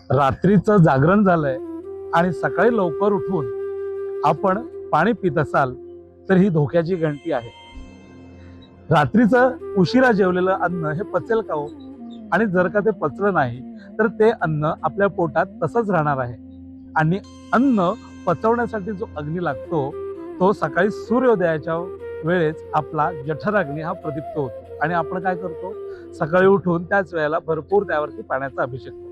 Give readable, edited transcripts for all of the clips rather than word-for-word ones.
रात्रीचं जागरण झालंय आणि सकाळी लवकर उठून आपण पाणी पित असाल तर ही धोक्याची घंटी आहे. रात्रीचं उशिरा जेवलेलं अन्न हे पचेल का हो? आणि जर का ते पचलं नाही तर ते अन्न आपल्या पोटात तसंच राहणार आहे. आणि अन्न पचवण्यासाठी जो अग्नी लागतो तो सकाळी सूर्योदयाच्या वेळेस आपला जठर अग्नी हा प्रदीप्त होतो आणि आपण काय करतो, सकाळी उठून त्याच वेळेला भरपूर त्यावरती पाण्याचा अभिषेक करतो.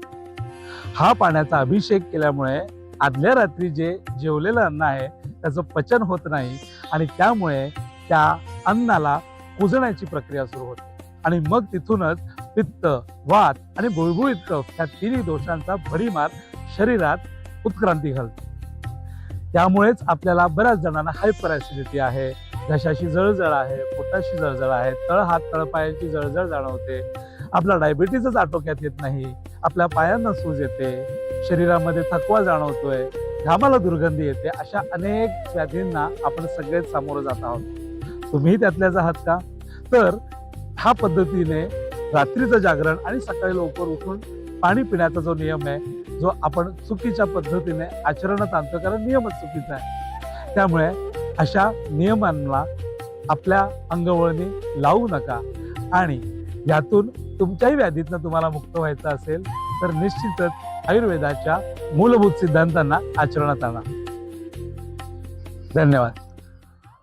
हा पाण्याचा अभिषेक केल्यामुळे आदल्या रात्री जे जेवलेलं अन्न आहे त्याचं पचन होत नाही आणि त्यामुळे त्या अन्नाला कुजण्याची प्रक्रिया सुरू होते आणि मग तिथूनच पित्त, वात आणि गुळगुळीत कफ या तिन्ही दोषांचा भडीमार शरीरात उत्क्रांती घालतो. त्यामुळेच आपल्याला बऱ्याच जणांना हायपर ऍसिडिटी आहे, घशाची जळजळ आहे, पोटाची जळजळ आहे, तळहात तळपायाची जळजळ जाणवते, आपला डायबिटीसच आटोक्यात येत नाही, आपल्या पायांना सूज येते, शरीरामध्ये थकवा जाणवतोय, घामाला दुर्गंधी येते. अशा अनेक व्याधींना आपण सगळेच सामोरं जात आहोत. तुम्ही त्यातल्याच आहात का? तर ह्या पद्धतीने रात्रीचं जागरण आणि सकाळी लवकर उठून पाणी पिण्याचा जो नियम आहे, जो आपण चुकीच्या पद्धतीने आचरणात आणतो, कारण नियमच चुकीचा आहे. त्यामुळे अशा नियमांना आपल्या अंगवळणी लावू नका आणि यातून तुमच्याही व्याधीतनं तुम्हाला मुक्त व्हायचं असेल तर निश्चितच आयुर्वेदाच्या मूलभूत सिद्धांतांना आचरणात आणा. धन्यवाद.